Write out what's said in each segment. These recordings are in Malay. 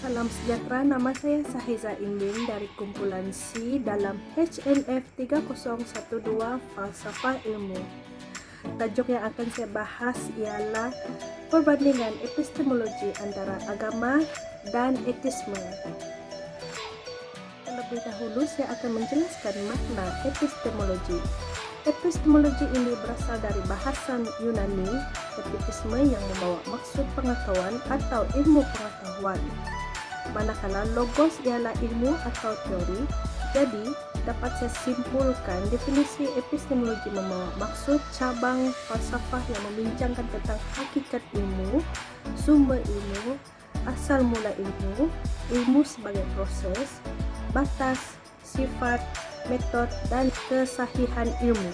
Salam sejahtera, nama saya Sahiza Inding dari kumpulan C dalam HNF 3012 Falsafah Ilmu. Tajuk yang akan saya bahas ialah perbandingan epistemologi antara agama dan etisme. Terlebih dahulu saya akan menjelaskan makna epistemologi. Epistemologi ini berasal dari bahasa Yunani episme yang membawa maksud pengetahuan atau ilmu pengetahuan. Manakala logos ialah ilmu atau teori, jadi dapat saya simpulkan definisi epistemologi membawa maksud cabang falsafah yang membincangkan tentang hakikat ilmu, sumber ilmu, asal mula ilmu, ilmu sebagai proses, batas, sifat, metode, dan kesahihan ilmu.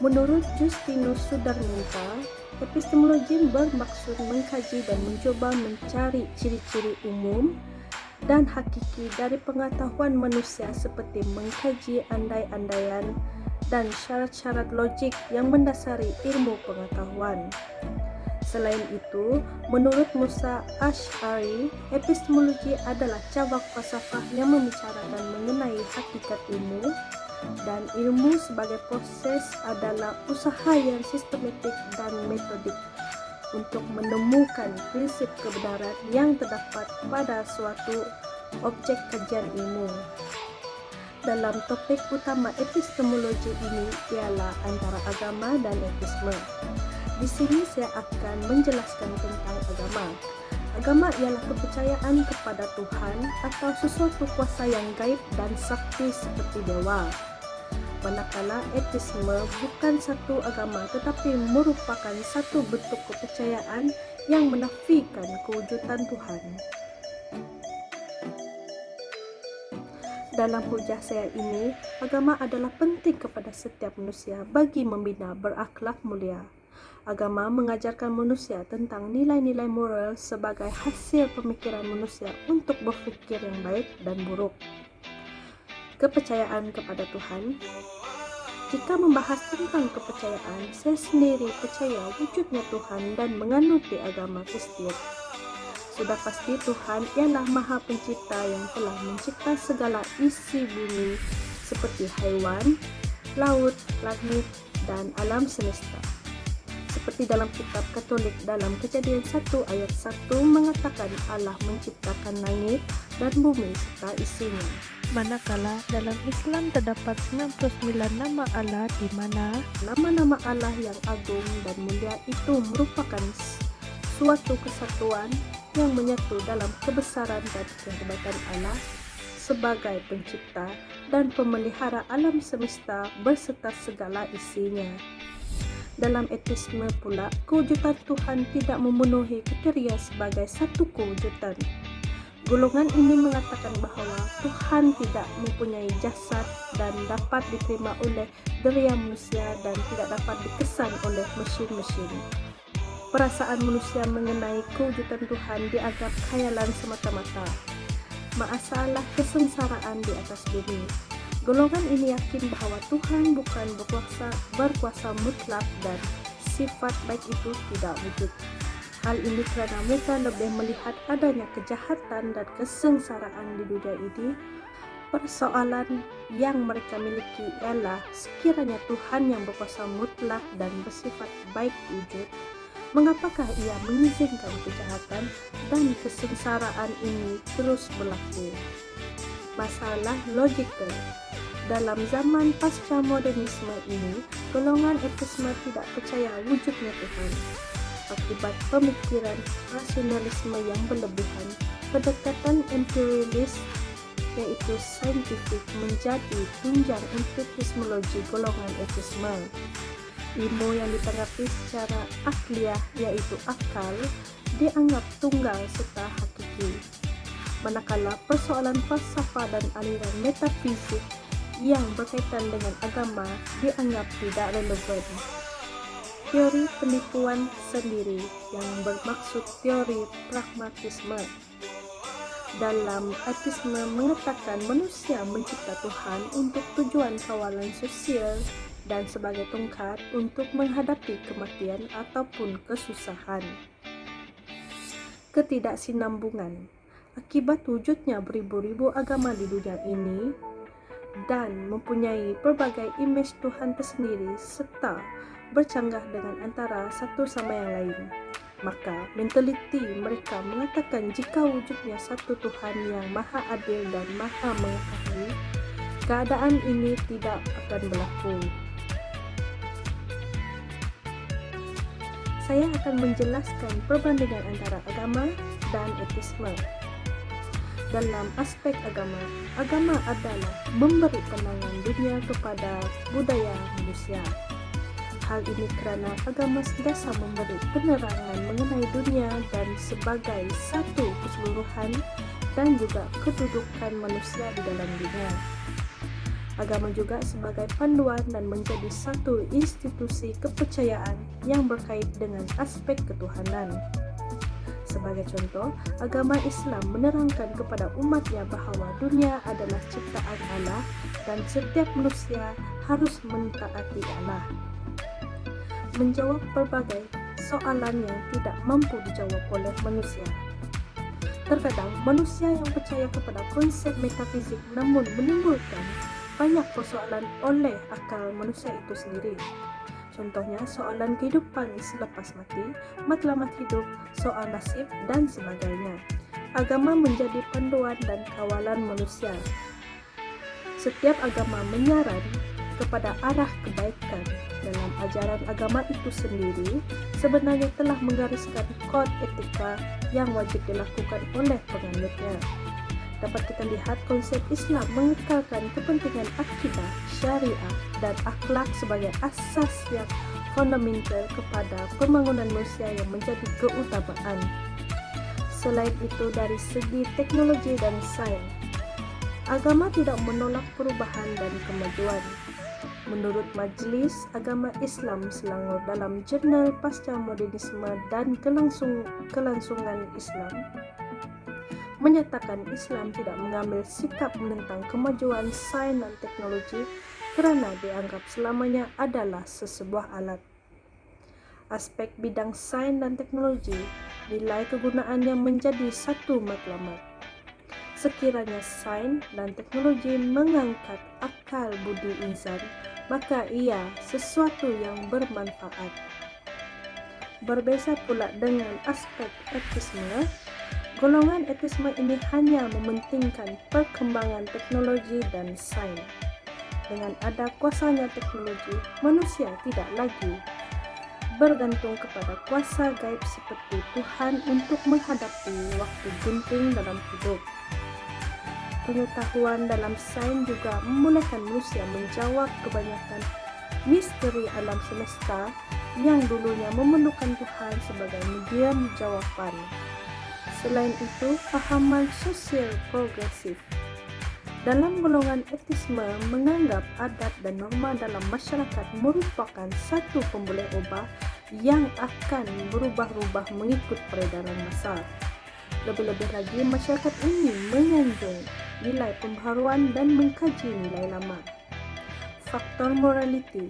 Menurut Justinus Sudarminta, epistemologi bermaksud mengkaji dan mencoba mencari ciri-ciri umum dan hakiki dari pengetahuan manusia seperti mengkaji andai-andaian dan syarat-syarat logik yang mendasari ilmu pengetahuan. Selain itu, menurut Musa Asy'ari, epistemologi adalah cabang falsafah yang membicarakan mengenai hakikat ilmu, dan ilmu sebagai proses adalah usaha yang sistematik dan metodik untuk menemukan prinsip kebenaran yang terdapat pada suatu objek kajian ilmu. Dalam topik utama epistemologi ini ialah antara agama dan etisme. Di sini saya akan menjelaskan tentang agama. Agama ialah kepercayaan kepada Tuhan atau sesuatu kuasa yang gaib dan sakti seperti dewa. Manakala etisme bukan satu agama tetapi merupakan satu bentuk kepercayaan yang menafikan kewujudan Tuhan. Dalam hujah saya ini, agama adalah penting kepada setiap manusia bagi membina berakhlak mulia. Agama mengajarkan manusia tentang nilai-nilai moral sebagai hasil pemikiran manusia untuk berfikir yang baik dan buruk. Kepercayaan kepada Tuhan. Jika membahas tentang kepercayaan, saya sendiri percaya wujudnya Tuhan dan menganuti agama Kristian. Sudah pasti Tuhan ialah Maha Pencipta yang telah mencipta segala isi bumi seperti haiwan, laut, langit, dan alam semesta. Seperti dalam kitab Katolik dalam Kejadian 1 ayat 1 mengatakan Allah menciptakan langit dan bumi serta isinya. Manakala dalam Islam terdapat 99 nama Allah di mana nama-nama Allah yang agung dan mulia itu merupakan suatu kesatuan yang menyatu dalam kebesaran dan kehebatan Allah sebagai pencipta dan pemelihara alam semesta beserta segala isinya. Dalam etisme pula, kewujudan Tuhan tidak memenuhi kriteria sebagai satu kewujudan. Golongan ini mengatakan bahawa Tuhan tidak mempunyai jasad dan dapat diterima oleh deria manusia dan tidak dapat dikesan oleh mesin-mesin. Perasaan manusia mengenai kewujudan Tuhan dianggap khayalan semata-mata. Masalah kesengsaraan di atas bumi. Golongan ini yakin bahawa Tuhan bukan berkuasa mutlak dan sifat baik itu tidak wujud. Hal ini kerana mereka lebih melihat adanya kejahatan dan kesengsaraan di dunia ini. Persoalan yang mereka miliki ialah sekiranya Tuhan yang berkuasa mutlak dan bersifat baik wujud, mengapakah ia mengizinkan kejahatan dan kesengsaraan ini terus berlaku? Masalah logikal. Dalam zaman pasca modernisme ini, golongan etisme tidak percaya wujudnya Tuhan. Akibat pemikiran rasionalisme yang berlebihan, pendekatan empirialis yaitu saintifik menjadi tunjang untuk epistemologi golongan etisme. Ilmu yang ditanggapi secara akliah yaitu akal dianggap tunggal serta hakiki. Manakala persoalan falsafah dan aliran metafisik yang berkaitan dengan agama dianggap tidak relevan. Teori penipuan sendiri yang bermaksud teori pragmatisme. Dalam etisme mengatakan manusia mencipta Tuhan untuk tujuan kawalan sosial dan sebagai tongkat untuk menghadapi kematian ataupun kesusahan. ketidaksinambungan akibat wujudnya beribu-ribu agama di dunia ini dan mempunyai berbagai imej Tuhan tersendiri serta bercanggah dengan antara satu sama yang lain. Maka mentaliti mereka mengatakan jika wujudnya satu Tuhan yang maha adil dan maha mengetahui, keadaan ini tidak akan berlaku. Saya akan menjelaskan perbandingan antara agama dan etisme. Dalam aspek agama, agama adalah memberi pandangan dunia kepada budaya manusia. Hal ini kerana agama sentiasa memberi penerangan mengenai dunia dan sebagai satu keseluruhan dan juga kedudukan manusia di dalam dunia. Agama juga sebagai panduan dan menjadi satu institusi kepercayaan yang berkait dengan aspek ketuhanan. Sebagai contoh, agama Islam menerangkan kepada umatnya bahawa dunia adalah ciptaan Allah dan setiap manusia harus mentaati Allah. Menjawab berbagai soalan yang tidak mampu dijawab oleh manusia. Terkadang manusia yang percaya kepada konsep metafizik namun menimbulkan banyak persoalan oleh akal manusia itu sendiri. Contohnya soalan kehidupan selepas mati, matlamat hidup, soal nasib dan sebagainya. Agama menjadi panduan dan kawalan manusia. Setiap agama menyaran kepada arah kebaikan. Dalam ajaran agama itu sendiri sebenarnya telah menggariskan kod etika yang wajib dilakukan oleh penganutnya. Dapat kita lihat konsep Islam mengekalkan kepentingan akidah, syariah, dan akhlak sebagai asas yang fundamental kepada pembangunan manusia yang menjadi keutamaan. Selain itu, dari segi teknologi dan sains, agama tidak menolak perubahan dan kemajuan. Menurut Majlis Agama Islam Selangor dalam Jurnal Pasca Modernisme dan Kelangsungan Islam, menyatakan Islam tidak mengambil sikap menentang kemajuan sains dan teknologi kerana dianggap selamanya adalah sesebuah alat. Aspek bidang sains dan teknologi, nilai kegunaannya menjadi satu matlamat. Sekiranya sains dan teknologi mengangkat akal budi insan, maka ia sesuatu yang bermanfaat. Berbeza pula dengan aspek etisme. Golongan etisme ini hanya mementingkan perkembangan teknologi dan sains. Dengan ada kuasanya teknologi, manusia tidak lagi bergantung kepada kuasa gaib seperti Tuhan untuk menghadapi waktu genting dalam hidup. Pengetahuan dalam sains juga membolehkan manusia menjawab kebanyakan misteri alam semesta yang dulunya memerlukan Tuhan sebagai medium jawapan. Selain itu, pahaman sosial progresif. Dalam golongan etisme menganggap adat dan norma dalam masyarakat merupakan satu pemboleh ubah yang akan berubah-ubah mengikut peredaran masa. Lebih-lebih lagi, masyarakat ini menyanjung nilai pembaharuan dan mengkaji nilai lama. Faktor morality.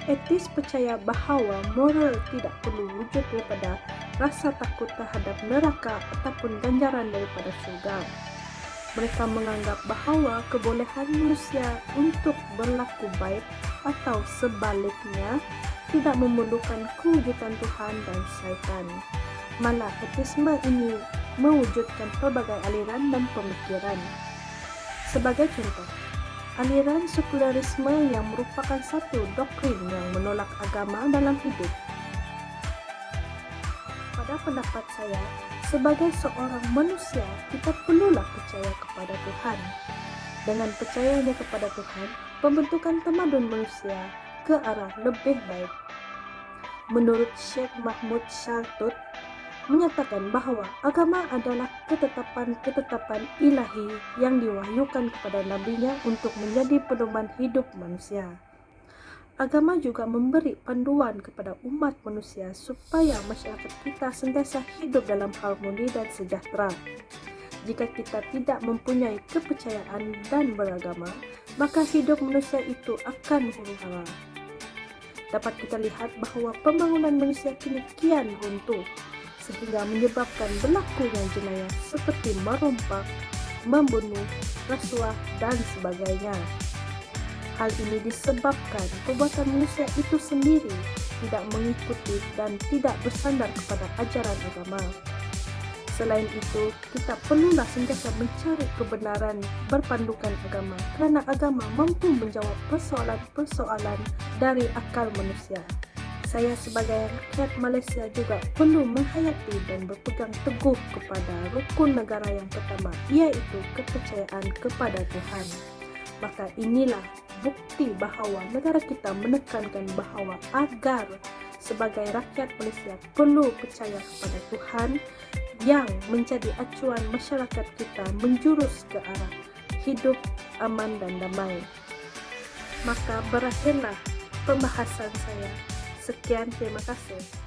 Etis percaya bahawa moral tidak perlu wujud daripada rasa takut terhadap neraka ataupun ganjaran daripada syurga. Mereka menganggap bahawa kebolehan manusia untuk berlaku baik atau sebaliknya tidak memerlukan kewujudan Tuhan dan syaitan. Malah etisme ini mewujudkan pelbagai aliran dan pemikiran. Sebagai contoh, aliran sekularisme yang merupakan satu doktrin yang menolak agama dalam hidup. Pada pendapat saya, sebagai seorang manusia, kita perlulah percaya kepada Tuhan. Dengan percayanya kepada Tuhan, pembentukan tamadun manusia ke arah lebih baik. Menurut Syekh Mahmud Syartut, menyatakan bahawa agama adalah ketetapan-ketetapan ilahi yang diwahyukan kepada nabinya untuk menjadi pedoman hidup manusia. Agama juga memberi panduan kepada umat manusia supaya masyarakat kita sentiasa hidup dalam harmoni dan sejahtera. Jika kita tidak mempunyai kepercayaan dan beragama, maka hidup manusia itu akan huru-hara. Dapat kita lihat bahawa pembangunan manusia kini kian runtuh. sehingga menyebabkan berlakunya jenayah seperti merompak, membunuh, rasuah, dan sebagainya. Hal ini disebabkan perbuatan manusia itu sendiri tidak mengikuti dan tidak bersandar kepada ajaran agama. Selain itu, kita perlulah sentiasa mencari kebenaran berpandukan agama, kerana agama mampu menjawab persoalan-persoalan dari akal manusia. Saya sebagai rakyat Malaysia juga perlu menghayati dan berpegang teguh kepada rukun negara yang pertama, iaitu kepercayaan kepada Tuhan. Maka inilah bukti bahawa negara kita menekankan bahawa agar sebagai rakyat Malaysia perlu percaya kepada Tuhan yang menjadi acuan masyarakat kita menjurus ke arah hidup aman dan damai. Maka berakhirlah pembahasan saya. Sekian, terima kasih.